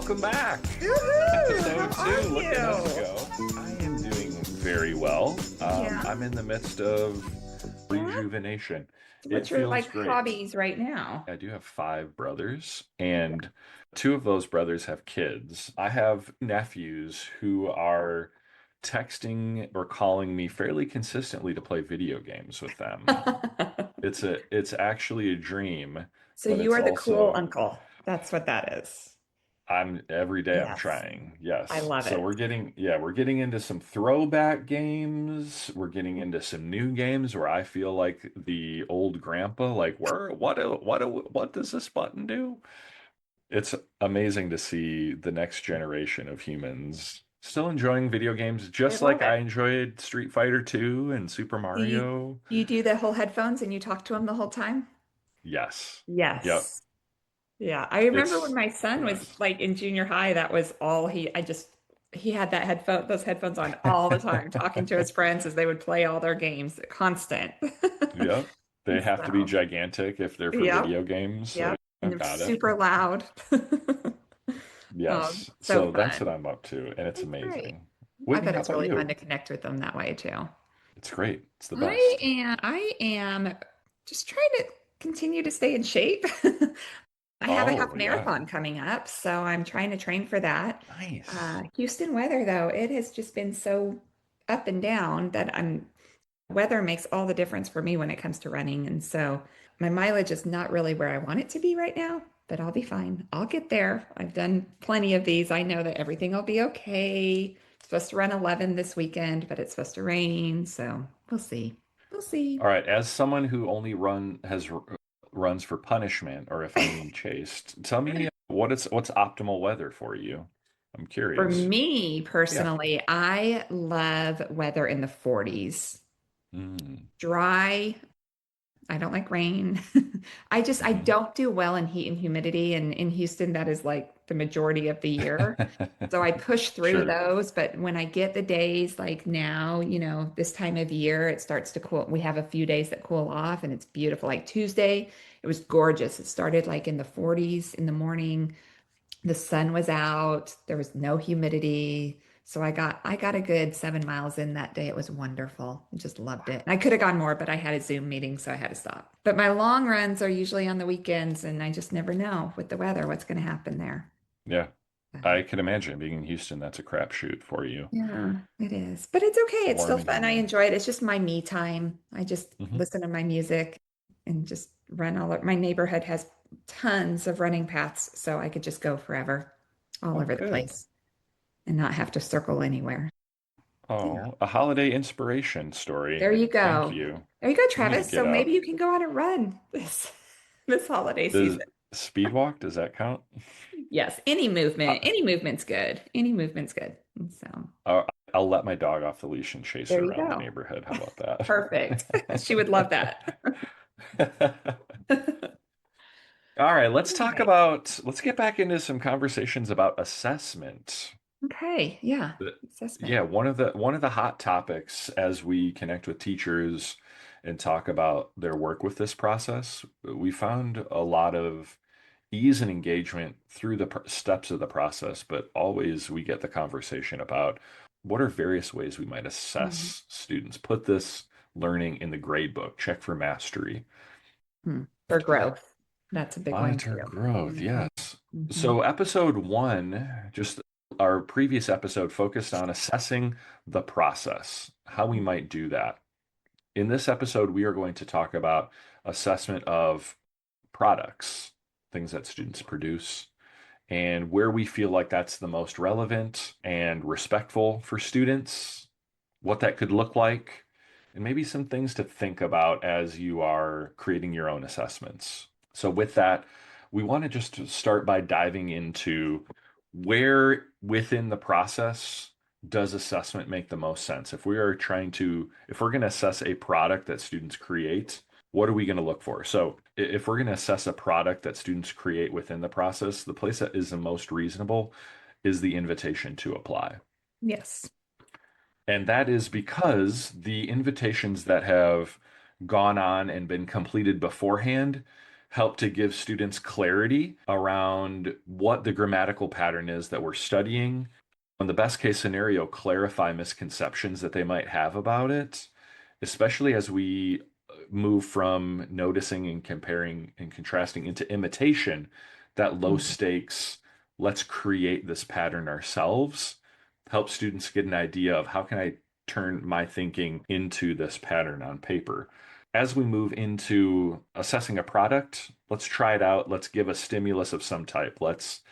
welcome back. Woohoo! Episode How are two, look at us you? go. I am doing very well. Yeah. I'm in the midst of Yeah. rejuvenation. So It what's your feels great. hobbies right now? I do have five brothers, and two of those brothers have kids. I have nephews who are texting or calling me fairly consistently to play video games with them. It's actually a dream, So but you it's are the cool also uncle. That's what that is. I'm every day I'm Yes. trying. I Yes. love So it. we're getting into some throwback games. We're getting into some new games where I feel like the old grandpa, like what does this button do? It's amazing to see the next generation of humans still enjoying video games I just love like I it. enjoyed Street Fighter 2 and Super Do you, Mario. you do the whole headphones and you talk to him the whole time? Yes. Yep. Yes. Yeah. I remember when It's my the son was best. like in junior high, that was all he had those headphones on all the time, talking to his friends as they would play all their games, constant. Yep. They have to be So, gigantic if they're for yep. video games. So Yep. And I've they're got it. super loud. Oh, Yes. so So that's what fun. I'm up to, and it's That's great. amazing. I Whitney, bet how it's about really fun to you? connect with them that way too. It's great. It's the best. I am just trying to continue to stay in shape. I have a half Oh, yeah. marathon coming up, so I'm trying to train for that. Nice. Houston weather, though, it has just been so up and down that weather makes all the difference for me when it comes to running. And so my mileage is not really where I want it to be right now, but I'll be fine. I'll get there. I've done plenty of these. I know that everything will be okay. It's supposed to run 11 this weekend, but it's supposed to rain. So we'll see. We'll see. All right. As someone who only runs for punishment, or if I'm being chased, tell me what's optimal weather for you. I'm For curious. me Yeah. personally, I love weather in the 40s. Mm. Dry. I don't like rain. I Hmm. don't do well in heat and humidity. And in Houston, that is like the majority of the year. So I push through Sure. those. But when I get the days like now, this time of year, it starts to cool. We have a few days that cool off and it's beautiful. Like Tuesday, it was gorgeous. It started like in the 40s in the morning. The sun was out. There was no humidity. So I got a good 7 miles in that day. It was wonderful. I just loved it. And I could have gone more, but I had a Zoom meeting, so I had to stop. But my long runs are usually on the weekends, and I just never know with the weather what's going to happen there. Yeah. So, I can imagine being in Houston, that's a crapshoot for you. yeah, it is. But it's okay. It's still Warm and fun. I humid. enjoy it. It's just my me time. I just Hmm. listen to my music and just run all over. My neighborhood has tons of running paths, so I could just go forever all Oh, over the good. place and not have to circle anywhere. Yeah. Oh, a holiday inspiration story. There you Thank go. you. There you go, I need to Travis. So get maybe up. you can go on a run this holiday Does season. speed walk, does that count? Yes, Uh, any movement's good. Any movement's good. And so I'll, I'll let my dog off the leash and chase there her you around the go. neighborhood. How about Perfect. She would love that. that? All right, let's All talk right. about, let's get back into some conversations about assessment. Okay. Yeah. The- Assessment. Yeah, one of the hot topics as we connect with teachers and talk about their work with this process, we found a lot of ease and engagement through the steps of the process, but always we get the conversation about what are various ways we might Mhm. assess students. Put this learning in the grade book, check for mastery. For growth. That's a big one Monitor too. growth, Mhm. yes. Mhm. So, episode one, just our previous episode focused on assessing the process, how we might do that. In this episode, we are going to talk about assessment of products, things that students produce, and where we feel like that's the most relevant and respectful for students, what that could look like, and maybe some things to think about as you are creating your own assessments. So, with that, we want to just start by diving into where within the process does assessment make the most sense? If we're going to assess a product that students create, what are we going to look for? So, if we're going to assess a product that students create within the process, the place that is the most reasonable is the invitation to apply. Yes. And that is because the invitations that have gone on and been completed beforehand help to give students clarity around what the grammatical pattern is that we're studying. In the best case scenario, clarify misconceptions that they might have about it, especially as we move from noticing and comparing and contrasting into imitation, that low Mhm. stakes, let's create this pattern ourselves, help students get an idea of how can I turn my thinking into this pattern on paper. As we move into assessing a product, let's try it out. Let's give a stimulus of some type. Let's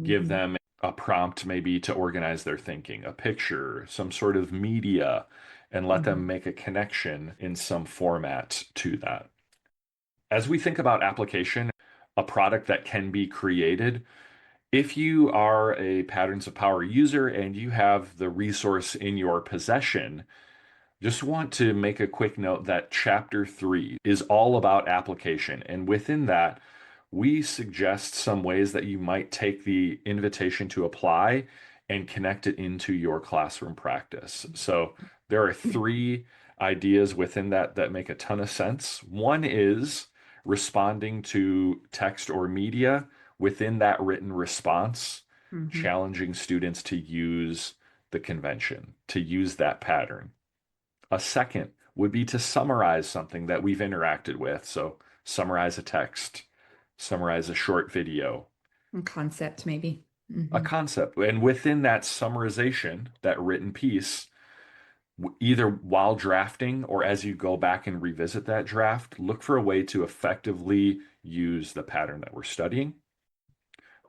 give Mhm. them a prompt maybe to organize their thinking, a picture, some sort of media, and let them Mhm. make a connection in some format to that. As we think about application, a product that can be created, if you are a Patterns of Power user and you have the resource in your possession, just want to make a quick note that chapter 3 is all about application. And within that, we suggest some ways that you might take the invitation to apply and connect it into your classroom practice. So there are 3 ideas within that that make a ton of sense. One is responding to text or media within that written response, Mhm. challenging students to use the convention, to use that pattern. A second would be to summarize something that we've interacted with. So, summarize a text, summarize a short video, A concept, maybe. a Mhm. concept. And within that summarization, that written piece, either while drafting or as you go back and revisit that draft, look for a way to effectively use the pattern that we're studying.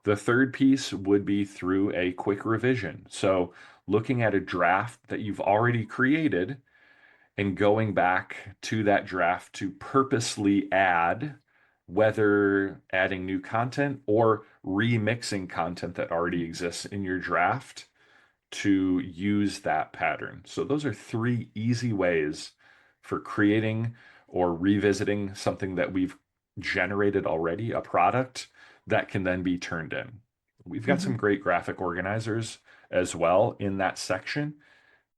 The third piece would be through a quick revision. So, looking at a draft that you've already created and going back to that draft to purposely add, whether adding new content or remixing content that already exists in your draft to use that pattern. So, those are 3 easy ways for creating or revisiting something that we've generated already, a product that can then be turned in. We've got some Mhm. great graphic organizers as well in that section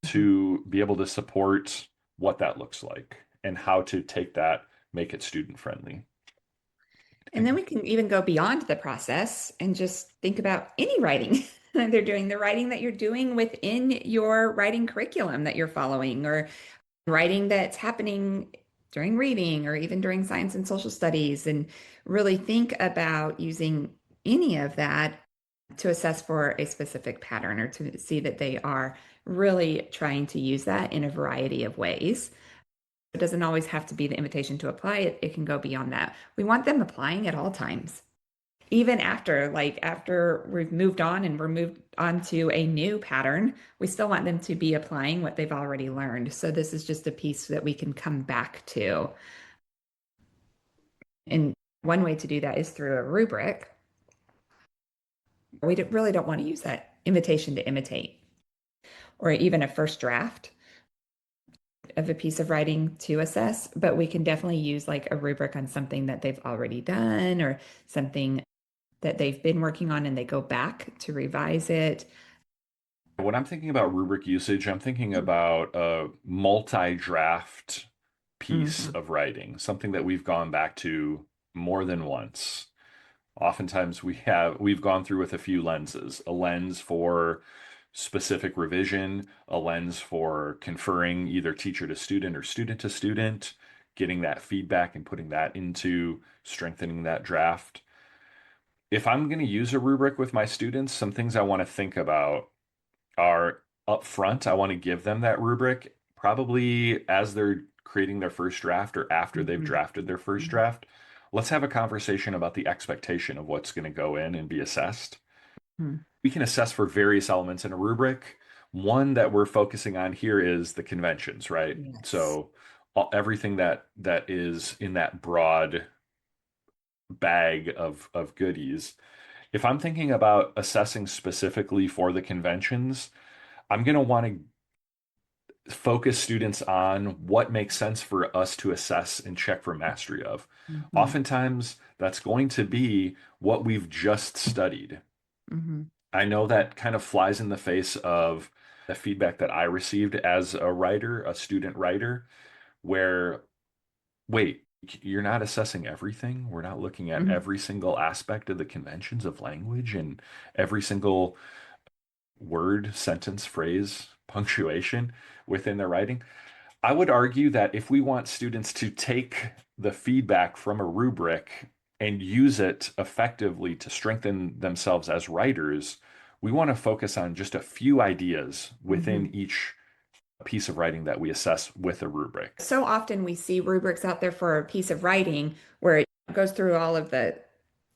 Mhm. to be able to support what that looks like and how to take that, make it student friendly. And then we can even go beyond the process and just think about any writing they're doing, the writing that you're doing within your writing curriculum that you're following, or writing that's happening during reading or even during science and social studies, and really think about using any of that to assess for a specific pattern or to see that they are really trying to use that in a variety of ways. It doesn't always have to be the invitation to apply it. It can go beyond that. We want them applying at all times. Even after, like after we've moved on and we're moved on to a new pattern, we still want them to be applying what they've already learned. So this is just a piece that we can come back to. And one way to do that is through a rubric. Really don't want to use that invitation to imitate or even a first draft of a piece of writing to assess, but we can definitely use like a rubric on something that they've already done or something that they've been working on and they go back to revise it. When I'm thinking about rubric usage, I'm thinking about a multi-draft piece Mhm. of writing, something that we've gone back to more than once. Oftentimes we've gone through with a few lenses, a lens for specific revision, a lens for conferring either teacher to student or student to student, getting that feedback and putting that into strengthening that draft. If I'm going to use a rubric with my students, some things I want to think about are up front. I want to give them that rubric probably as they're creating their first draft or after they've Mhm. drafted their first draft. Let's have a conversation about the expectation of what's going to go in and be assessed. Mhm. We can assess for various elements in a rubric. One that we're focusing on here is the conventions, right? Yes. So everything that is in that broad bag of goodies. If I'm thinking about assessing specifically for the conventions, I'm going to want to focus students on what makes sense for us to assess and check for mastery of. Mhm. Oftentimes, that's going to be what we've just studied. Mhm. I know that kind of flies in the face of the feedback that I received as a writer, a student writer, where, wait, you're not assessing everything. We're not looking at Mhm. every single aspect of the conventions of language and every single word, sentence, phrase, punctuation within their writing. I would argue that if we want students to take the feedback from a rubric and use it effectively to strengthen themselves as writers, we want to focus on just a few ideas within Mhm. each piece of writing that we assess with a rubric. So often we see rubrics out there for a piece of writing where it goes through all of the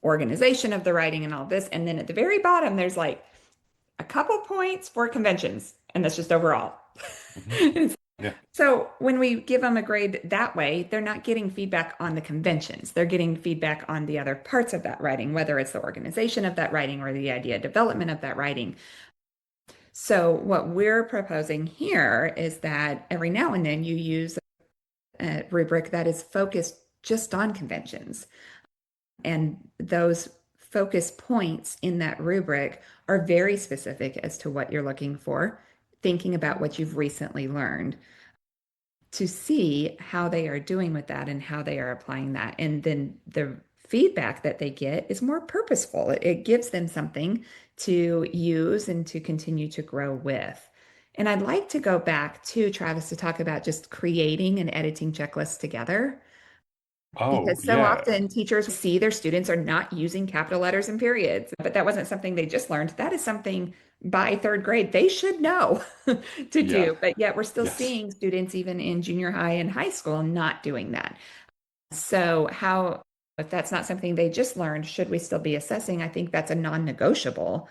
organization of the writing and all this. And then at the very bottom, there's like a couple points for conventions, and that's just overall. Mhm. Yeah. So when we give them a grade that way, they're not getting feedback on the conventions. They're getting feedback on the other parts of that writing, whether it's the organization of that writing or the idea development of that writing. So what we're proposing here is that every now and then you use a rubric that is focused just on conventions. And those focus points in that rubric are very specific as to what you're looking for, thinking about what you've recently learned to see how they are doing with that and how they are applying that. And then the feedback that they get is more purposeful. It gives them something to use and to continue to grow with. And I'd like to go back to Travis to talk about just creating and editing checklists together. Oh, Because so yeah. often teachers see their students are not using capital letters and periods, but that wasn't something they just learned. That is something by third grade they should know to Yeah. do. But yet we're still Yes. seeing students even in junior high and high school not doing that. So how, if that's not something they just learned, should we still be assessing? I think that's a non-negotiable.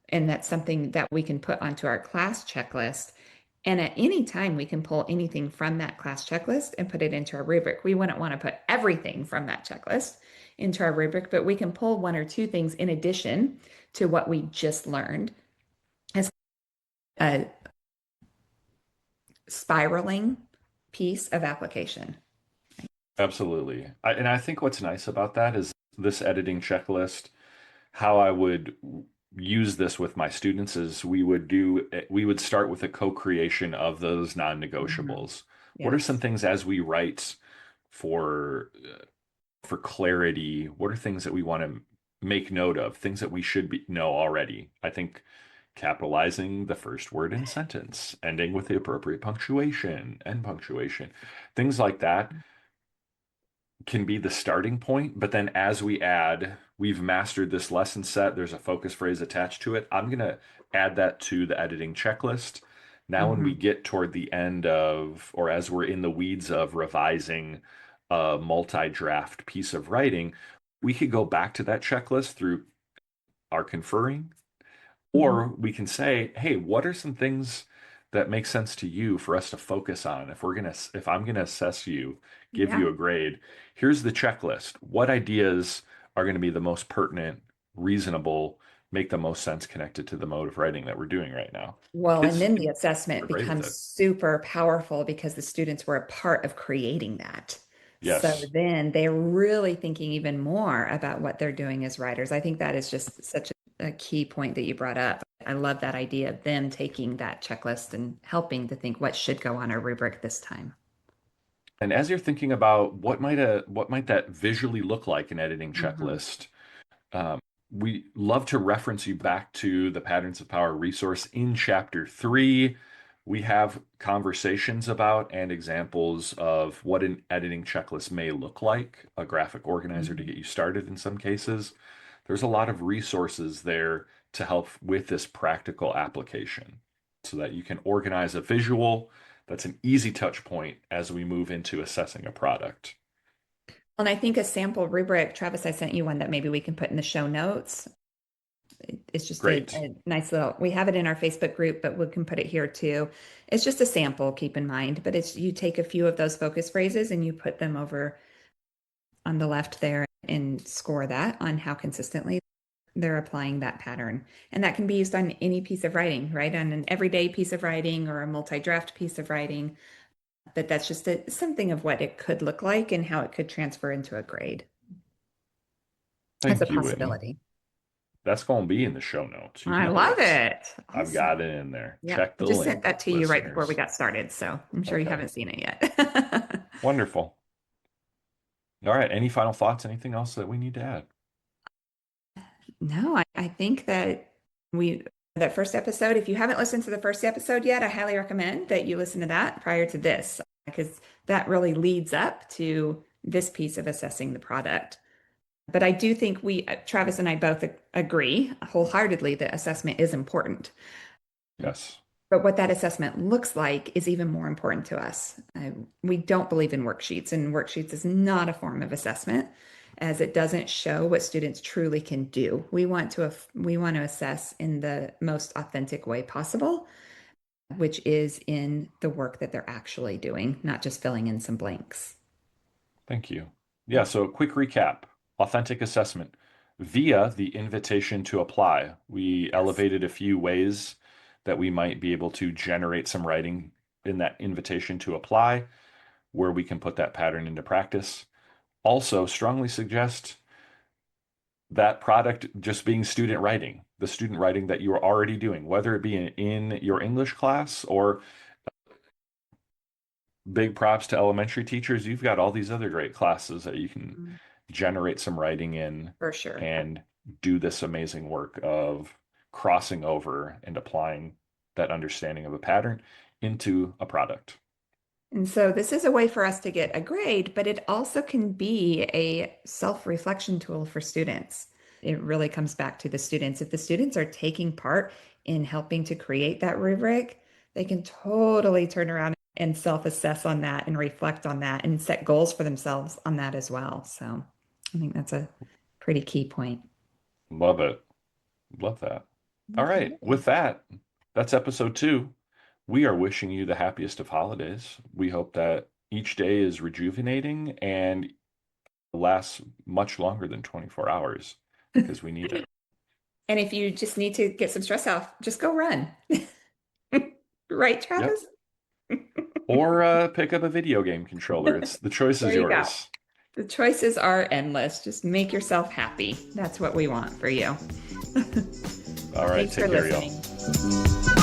And that's something that we can put onto our class checklist. And at any time, we can pull anything from that class checklist and put it into our rubric. We wouldn't want to put everything from that checklist into our rubric, but we can pull one or two things in addition to what we just learned as a spiraling piece of application. Absolutely. And I think what's nice about that is this editing checklist, how I would use this with my students is we would start with a co-creation of those Mhm. non-negotiables. What are some Yes. things as we write for for clarity? What are things that we want to make note of? Things that we should know already. I think capitalizing the first word in a sentence, ending with the appropriate punctuation and punctuation, things like that can be the starting point, but then as we add, we've mastered this lesson set, there's a focus phrase attached to it. I'm going to add that to the editing checklist. Now, when we Mhm. get toward the end of, or as we're in the weeds of revising a multi-draft piece of writing, we could go back to that checklist through our conferring, Mhm. or we can say, hey, what are some things that make sense to you for us to focus on? If I'm gonna assess you, give you Yeah. a grade, here's the checklist. What ideas are going to be the most pertinent, reasonable, make the most sense connected to the mode of writing that we're doing right now? Well, and Kids then the are assessment great with becomes it. super powerful because the students were a part of creating that. So Yes. then they're really thinking even more about what they're doing as writers. I think that is just such a key point that you brought up. I love that idea of them taking that checklist and helping to think what should go on our rubric this time. And as you're thinking about what might that visually look like an editing Mhm. checklist, Um, we love to reference you back to the Patterns of Power resource in Chapter 3. We have conversations about and examples of what an editing checklist may look like, a graphic organizer to Mhm. get you started in some cases. There's a lot of resources there to help with this practical application so that you can organize a visual. That's an easy touch point as we move into assessing a product. And I think a sample rubric, Travis, I sent you one that maybe we can put in the show notes. It's just Great. a nice little, we have it in our Facebook group, but we can put it here too. It's just a sample, keep in mind, but it's you take a few of those focus phrases and you put them over on the left there and score that on how consistently they're applying that pattern. And that can be used on any piece of writing, right? On an everyday piece of writing or a multi-draft piece of writing. But that's just something of what it could look like and how it could transfer into a grade as a Thank you, Whitney. possibility. That's going to be in the show notes. You I know love this. it. I've Awesome. got it in there. Yep. Check I the just sent link, that to you right before we listeners. got started. So I'm sure you Okay. haven't seen it yet. Wonderful. All right. Any final thoughts? Anything else that we need to add? No, I think that we that first episode, if you haven't listened to the first episode yet, I highly recommend that you listen to that prior to this, because that really leads up to this piece of assessing the product. But I do think Travis and I both agree wholeheartedly that assessment is important. Yes. But what that assessment looks like is even more important to us. We don't believe in worksheets, and worksheets is not a form of assessment, as it doesn't show what students truly can do. We want to assess in the most authentic way possible, which is in the work that they're actually doing, not just filling in some blanks. Thank you. Yeah. So, quick recap: authentic assessment via the invitation to apply. We Yes. elevated a few ways that we might be able to generate some writing in that invitation to apply, where we can put that pattern into practice. Also, strongly suggest that product just being student writing, the student writing that you are already doing, whether it be in your English class or big props to elementary teachers. You've got all these other great classes that you can Mm, generate some writing in for sure. and do this amazing work of crossing over and applying that understanding of a pattern into a product. And so this is a way for us to get a grade, but it also can be a self-reflection tool for students. It really comes back to the students. If the students are taking part in helping to create that rubric, they can totally turn around and self-assess on that and reflect on that and set goals for themselves on that as well. So I think that's a pretty key point. Love it. Love that. All right. Okay. With that, that's episode 2. We are wishing you the happiest of holidays. We hope that each day is rejuvenating and lasts much longer than 24 hours because we need it. And if you just need to get some stress off, just go run. Right, Yep. Travis? Or pick up a video game controller. It's the choice is There you go. yours. The choices are endless. Just make yourself happy. That's what we want for you. All right. Thanks for Take care, y'all. listening.